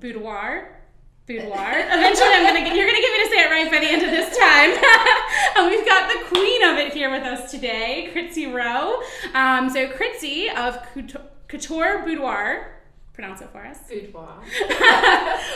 Boudoir. Eventually you're gonna get me to say it right by the end of this time. And we've got the queen of it here with us today, Critsey Rowe. So Critsey of Couture Boudoir, pronounce it for us. Boudoir.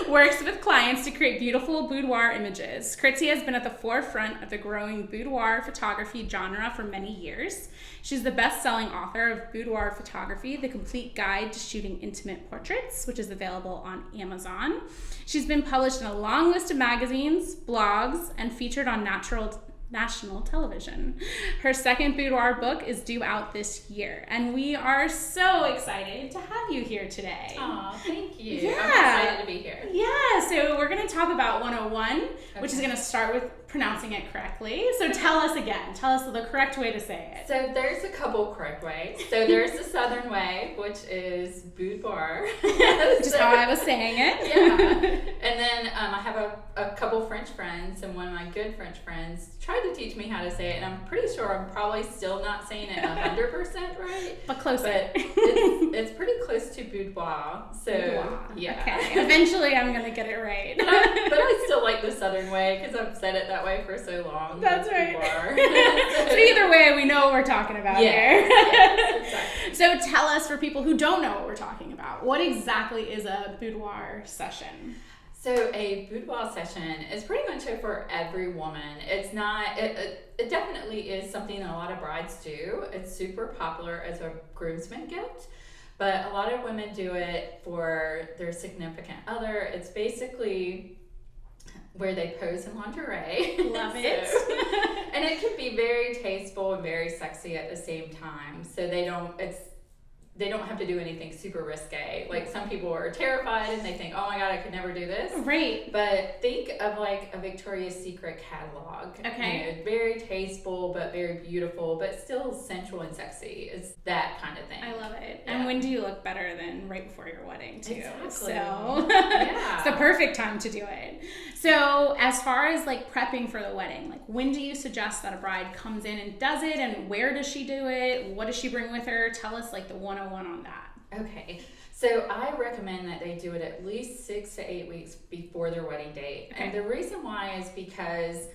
Works with clients to create beautiful boudoir images. Critsey has been at the forefront of the growing boudoir photography genre for many years. She's the best-selling author of Boudoir Photography, The Complete Guide to Shooting Intimate Portraits, which is available on Amazon. She's been published in a long list of magazines, blogs, and featured on national television. Her second boudoir book is due out this year, and we are so excited to have you here today. Aw, thank you. Yeah. I'm excited to be here. Yeah, so we're going to talk about 101, which is going to start with pronouncing it correctly. So tell us the correct way to say it. So there's a couple correct ways. So there's the Southern way, which is boudoir. Just how I was saying it. Yeah. And then I have a couple French friends, and one of my good French friends tried to teach me how to say it, and I'm pretty sure I'm probably still not saying it 100% right. But close. But it's pretty close to boudoir. So, Boudoir. yeah. Okay. Eventually I'm going to get it right. But I still like the Southern way because I've said it that way for so long. That's right. Boudoir. So either way, we know what we're talking about here. Yes, exactly. So tell us, for people who don't know what we're talking about, what exactly is a boudoir session? So a boudoir session is pretty much for every woman. It's not, it definitely is something that a lot of brides do. It's super popular as a groomsman gift, but a lot of women do it for their significant other. It's basically where they pose in lingerie. Love it. And it can be very tasteful and very sexy at the same time. So they don't have to do anything super risque. Like, some people are terrified and they think, oh my God, I could never do this. Right. But think of like a Victoria's Secret catalog. Okay. You know, very tasteful, but very beautiful, but still sensual and sexy. It's that kind of thing. I love it. Yeah. And when do you look better than right before your wedding too? Exactly. So Yeah. it's the perfect time to do it. So as far as like prepping for the wedding, like when do you suggest that a bride comes in and does it, and where does she do it? What does she bring with her? Tell us like the 101 on that. Okay. So I recommend that they do it at least 6 to 8 weeks before their wedding date. Okay. And the reason why is because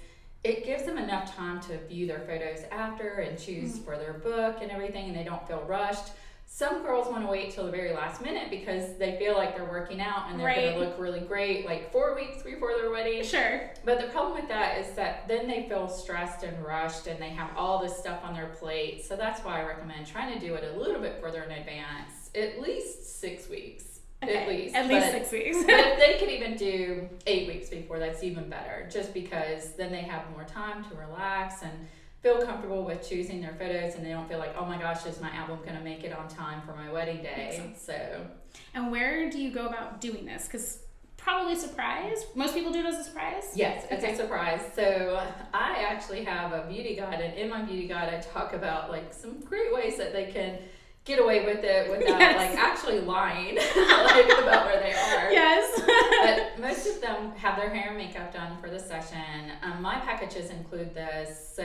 it gives them enough time to view their photos after and choose for their book and everything, and they don't feel rushed. Some girls want to wait till the very last minute because they feel like they're working out and they're going to look really great like 4 weeks before their wedding. Sure. But the problem with that is that then they feel stressed and rushed and they have all this stuff on their plate. So that's why I recommend trying to do it a little bit further in advance, at least 6 weeks. Okay. At least but, 6 weeks. But if they could even do 8 weeks before, that's even better, just because then they have more time to relax and feel comfortable with choosing their photos, and they don't feel like, oh my gosh, is my album going to make it on time for my wedding day? So. And where do you go about doing this? Because probably surprise. Most people do it as a surprise? Yes, it's a surprise. So I actually have a beauty guide, and in my beauty guide I talk about like some great ways that they can get away with it without like actually lying like about where they are. Yes. But most of them have their hair and makeup done for the session. My packages include this.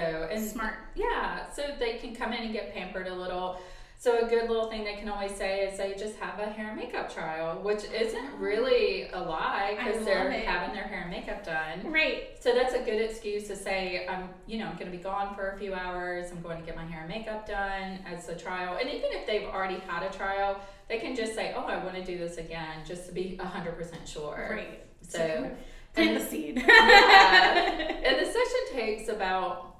Smart. Yeah, so they can come in and get pampered a little. So a good little thing they can always say is they just have a hair and makeup trial, which isn't really a lie because they're having their hair and makeup done. Right. So that's a good excuse to say, I'm going to be gone for a few hours. I'm going to get my hair and makeup done as a trial. And even if they've already had a trial, they can just say, oh, I want to do this again, just to be 100% sure. Right. So plant the seed. Yeah. And the session takes about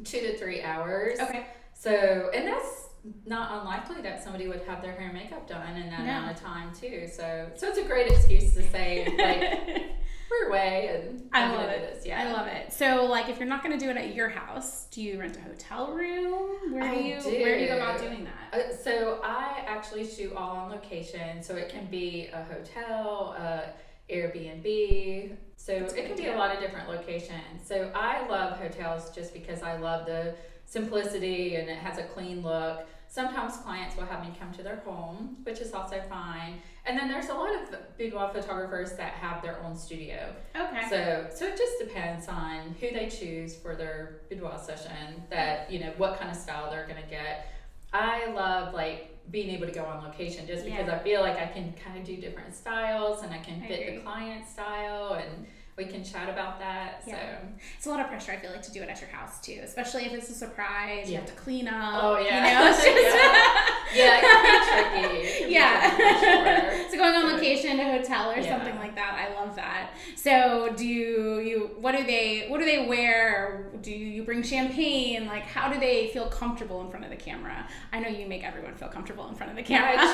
2 to 3 hours. Okay. So, and that's not unlikely that somebody would have their hair and makeup done in that amount of time too. So it's a great excuse to say, like, we're away and I love it. This. Yeah. I love it. So, like, if you're not going to do it at your house, do you rent a hotel room? Where do you go about doing that? So I actually shoot all on location. So it can be a hotel, Airbnb. So it can be a lot of different locations. So I love hotels just because I love the simplicity and it has a clean look. Sometimes clients will have me come to their home, which is also fine. And then there's a lot of boudoir photographers that have their own studio. Okay. So it just depends on who they choose for their boudoir session, that, what kind of style they're going to get. I love like being able to go on location just because I feel like I can kind of do different styles and I can fit the client style and we can chat about that. So it's a lot of pressure, I feel like, to do it at your house too, especially if it's a surprise. You have to clean up. Oh yeah, you know, it's just it can be tricky. Yeah. So going on location, a hotel or something like that, I love that. So do you? What do they wear? Do you bring champagne? Like, how do they feel comfortable in front of the camera? I know you make everyone feel comfortable in front of the camera. I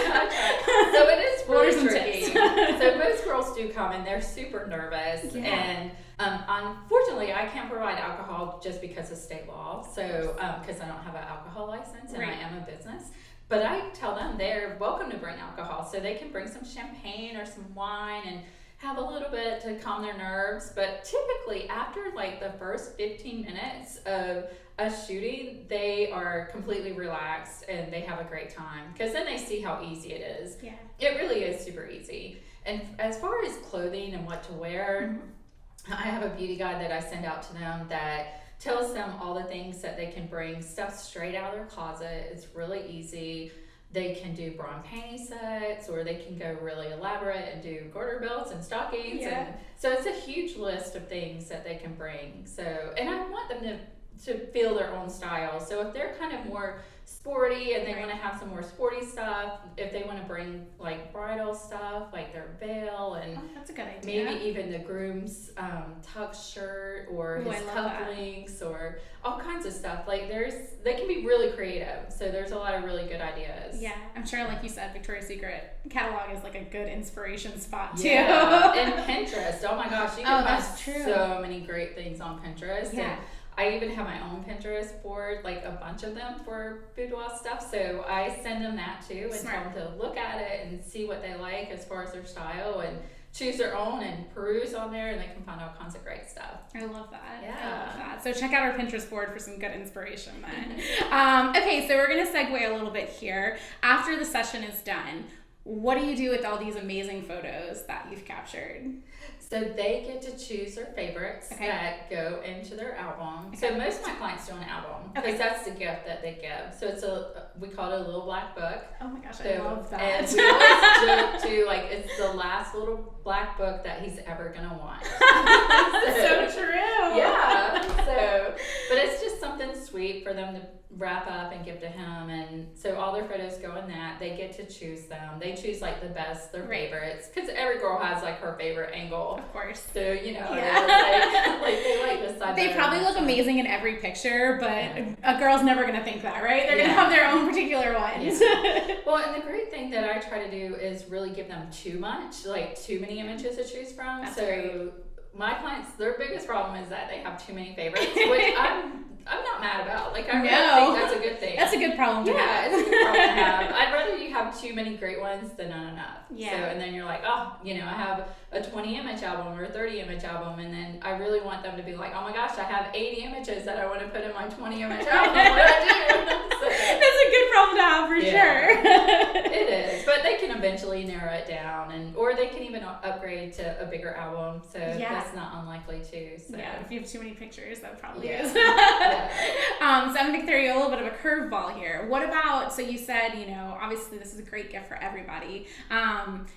try. So it is really tricky. Tips? So most girls do come and they're super nervous and unfortunately I can't provide alcohol just because of state law, so because I don't have an alcohol license and I am a business, but I tell them they're welcome to bring alcohol, so they can bring some champagne or some wine and have a little bit to calm their nerves. But typically after like the first 15 minutes of us shooting, they are completely relaxed and they have a great time because then they see how easy it is. It really is super easy. And as far as clothing and what to wear, I have a beauty guide that I send out to them that tells them all the things that they can bring stuff straight out of their closet. It's really easy. They can do bra and panty sets, or they can go really elaborate and do garter belts and stockings. And so it's a huge list of things that they can bring. So, and I want them to feel their own style. So if they're kind of more sporty and they want to have some more sporty stuff, if they want to bring like bridal stuff, like their veil and that's a good idea. Maybe even the groom's tuck shirt or his cufflinks or all kinds of stuff. Like they can be really creative. So there's a lot of really good ideas. Yeah, I'm sure, like you said, Victoria's Secret catalog is like a good inspiration spot too. Yeah, and Pinterest. Oh my gosh, you can find true. So many great things on Pinterest. Yeah. And I even have my own Pinterest board, like a bunch of them for boudoir stuff. So I send them that too and tell them to look at it and see what they like as far as their style and choose their own and peruse on there, and they can find all kinds of great stuff. I love that. Yeah. I love that. So check out our Pinterest board for some good inspiration then. Okay, so we're going to segue a little bit here. After the session is done, what do you do with all these amazing photos that you've captured? So they get to choose their favorites that go into their album. So most of my clients do an album because that's the gift that they give. So it's we call it a little black book. Oh my gosh, I love that. And we always joke too, like it's the last little black book that he's ever gonna want. So true. Yeah. So, but it's just something sweet for them to wrap up and give to him, and so all their photos go in that. They get to choose them. They choose like the best, their favorites, because every girl has like her favorite angle. Of course. So you know, they like this side. They probably look amazing in every picture, but a girl's never gonna think that, right? They're gonna have their own particular ones. Well, and the great thing that I try to do is really give them too many images to choose from. That's so great. My clients, their biggest problem is that they have too many favorites, which I'm not mad about. Like, I really think that's a good thing. That's a good problem to have. Yeah, it's a good problem to have. I'd rather you have too many great ones than not enough. Yeah. So, and then you're like, oh, you know, I have a 20 image album or a 30 image album, and then I really want them to be like, oh my gosh, I have 80 images that I want to put in my 20 image album. What do I do? So, that's a good problem to have for sure. It is, but they can eventually narrow it down, or they can even upgrade to a bigger album. So that's not unlikely too. So. Yeah, if you have too many pictures, that probably is. So I'm going to throw you a little bit of a curveball here. What about, so you said, you know, obviously this is a great gift for everybody.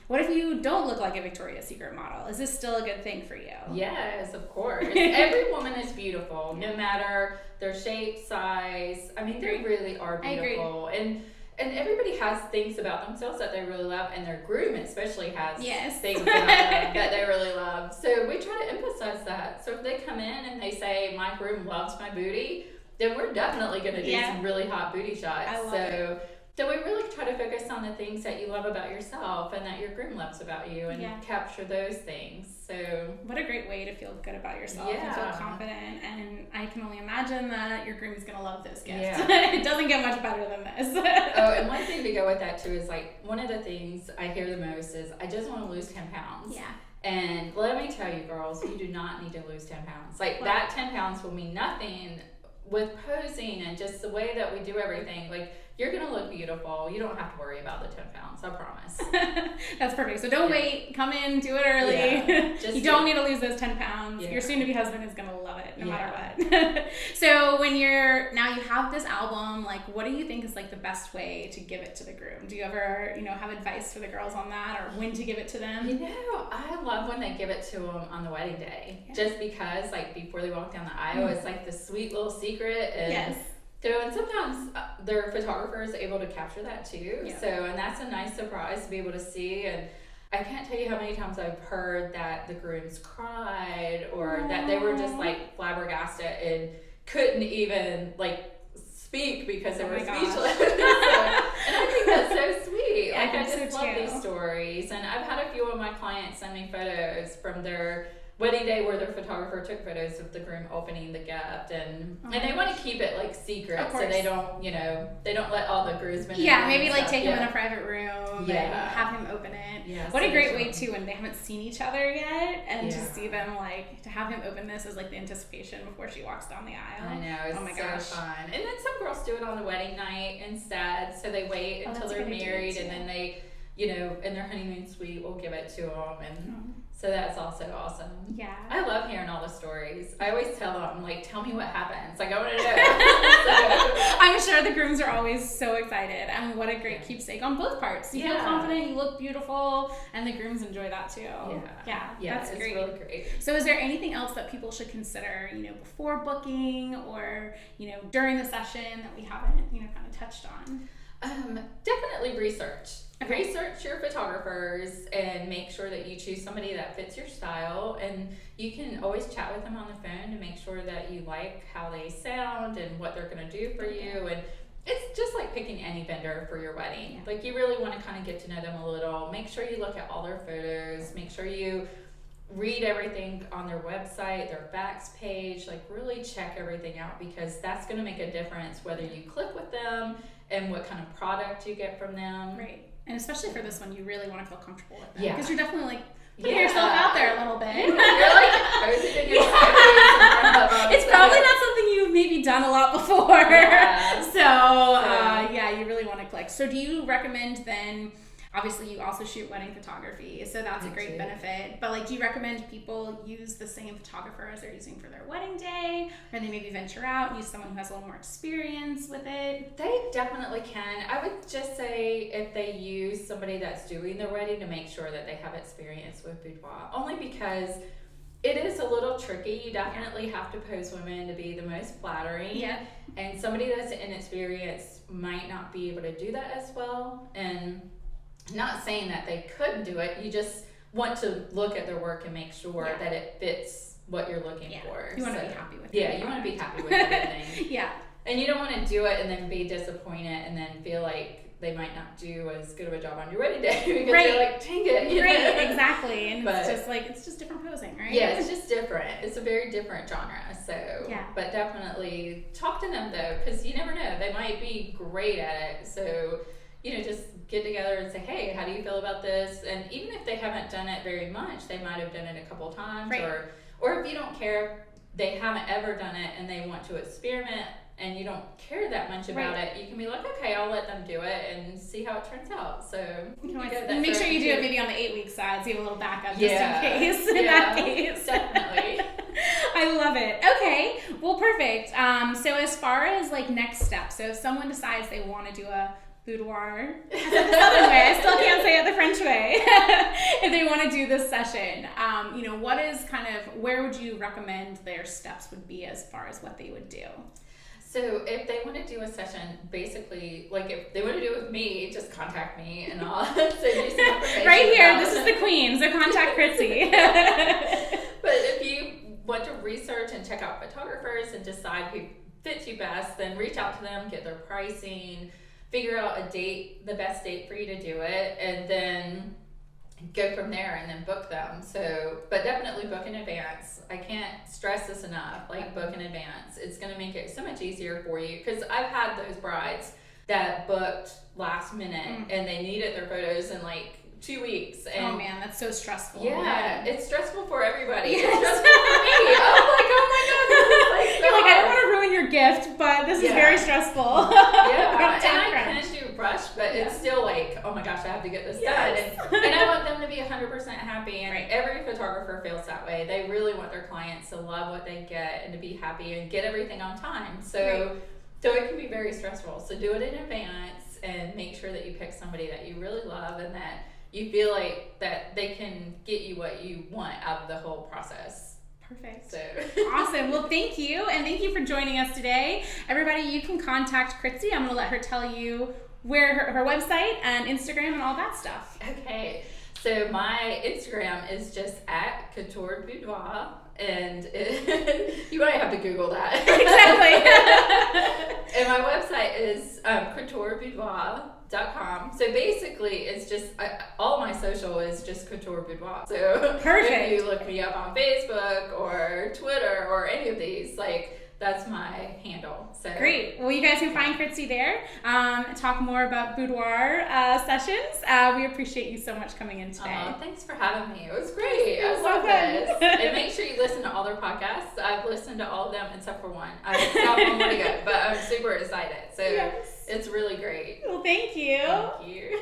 What if you don't look like a Victoria's Secret model? Is this still a good thing for you? Yes, of course. Every woman is beautiful, no matter their shape, size. I mean, they really are beautiful. And everybody has things about themselves that they really love, and their groom especially has things about them that they really love. So we try to emphasize that. So if they come in and they say, my groom loves my booty, then we're definitely going to do some really hot booty shots. I love it. So we really try to focus on the things that you love about yourself and that your groom loves about you, and capture those things. So what a great way to feel good about yourself and feel confident. And I can only imagine that your groom is going to love this gift. It doesn't get much better than this. And one thing to go with that too is, like, one of the things I hear the most is, I just want to lose 10 pounds. And let me tell you, girls, you do not need to lose 10 pounds. Like, that 10 pounds will mean nothing with posing and just the way that we do everything. Like, you're going to look beautiful. You don't have to worry about the 10 pounds, I promise. That's perfect. So don't wait. Come in, do it early. Yeah, you don't need to lose those 10 pounds. Yeah. Your soon-to-be husband is going to love it no matter what. So when you have this album, like, what do you think is like the best way to give it to the groom? Do you ever, have advice for the girls on that, or when to give it to them? I love when they give it to them on the wedding day, just because, like, before they walk down the aisle, it's like the sweet little secret. And so, and sometimes their photographer is able to capture that too. Yeah. So, and that's a nice surprise to be able to see. And I can't tell you how many times I've heard that the grooms cried, or that they were just like flabbergasted and couldn't even like speak because they were speechless. And I think that's so sweet. Like, I just love these stories. And I've had a few of my clients send me photos from their wedding day where their photographer took photos of the groom opening the gift, and they want to keep it like secret, so they don't they don't let all the groomsmen maybe like take him in a private room and have him open it. What a great way too, when they haven't seen each other yet, and to see them, like, to have him open this is like the anticipation before she walks down the aisle. I know, it's so fun. And then some girls do it on the wedding night instead, so they wait until they're married, and then they in their honeymoon suite will give it to them, and so that's also awesome. Yeah. I love hearing all the stories. I always tell them, like, tell me what happens. Like, I want to know. I'm sure the grooms are always so excited. And what a great keepsake on both parts. You feel confident, you look beautiful, and the grooms enjoy that too. Yeah, that's great. It's really great. So is there anything else that people should consider, before booking, or, during the session that we haven't, kind of touched on? Definitely research. Research your photographers and make sure that you choose somebody that fits your style, and you can always chat with them on the phone to make sure that you like how they sound and what they're going to do for you. And it's just like picking any vendor for your wedding. Like, you really want to kind of get to know them a little. Make sure you look at all their photos. Make sure you read everything on their website, their facts page. Like, really check everything out, because that's going to make a difference whether you click with them and what kind of product you get from them. Right. And especially for this one, you really want to feel comfortable with them. Because you're definitely like putting yourself out there a little bit. You're like posing in your face. It's probably not something you've maybe done a lot before. So you really want to click. So do you recommend then, obviously you also shoot wedding photography, so that's a great benefit, but like, do you recommend people use the same photographer as they're using for their wedding day, or they maybe venture out and use someone who has a little more experience with it? They definitely can. I would just say if they use somebody that's doing their wedding, to make sure that they have experience with boudoir, only because it is a little tricky. You definitely have to pose women to be the most flattering. Yeah. And somebody that's inexperienced might not be able to do that as well. And not saying that they couldn't do it, you just want to look at their work and make sure that it fits what you're looking for. You want to be happy with it. Yeah, you want to be happy with everything. And you don't want to do it and then be disappointed and then feel like they might not do as good of a job on your wedding day, because you're like, dang it. Exactly. And it's just different posing, right? Yeah, it's just different. It's a very different genre. So, but definitely talk to them though, because you never know. They might be great at it. So, just get together and say, hey, how do you feel about this? And even if they haven't done it very much, they might have done it a couple times. Or if you don't care, they haven't ever done it and they want to experiment and you don't care that much about it, you can be like, okay, I'll let them do it and see how it turns out. So make sure you do it maybe on the 8-week side, so you have a little backup just in case. In that case, definitely. I love it. Okay, well, perfect. So as far as like next steps, so if someone decides they want to do a boudoir, I said the southern way, I still can't say it the French way. If they want to do this session, what is where would you recommend their steps would be as far as what they would do? So if they want to do a session, basically, like if they want to do it with me, just contact me and I'll send you some information. Right here, this is the queen, so contact Critsey. But if you want to research and check out photographers and decide who fits you best, then reach out to them, get their pricing, figure out a date, the best date for you to do it, and then go from there and then book them. So, but definitely book in advance. I can't stress this enough, like book in advance. It's going to make it so much easier for you, because I've had those brides that booked last minute and they needed their photos in like 2 weeks. And oh man, that's so stressful. Yeah, it's stressful for everybody. Yes. It's stressful for me. I'm like, oh my god, this is like You're like, I don't want to ruin your gift, but this is very stressful. Yeah, and I can do rush, but it's still like, oh my gosh, I have to get this done. And I want them to be 100% happy, and every photographer feels that way. They really want their clients to love what they get and to be happy and get everything on time. So it can be very stressful. So do it in advance and make sure that you pick somebody that you really love and that you feel like that they can get you what you want out of the whole process. Perfect. So. Awesome. Well, thank you. And thank you for joining us today. Everybody, you can contact Critsey. I'm going to let her tell you where her website and Instagram and all that stuff. Okay. So my Instagram is just at Couture Boudoir. And you might have to Google that. Exactly. And my website is coutureboudoir.com. So basically, it's just all my social is just Couture Boudoir. So perfect. If you look me up on Facebook or Twitter or any of these, like that's my handle. So great. Well, you guys can find Critsey there. Talk more about boudoir sessions. We appreciate you so much coming in today. Thanks for having me. It was great. It was I love so this. fun. And make sure you listen to all their podcasts. I've listened to all of them except for one. I got one more to go, but I'm super excited. So it's really great. Well, thank you. Thank you.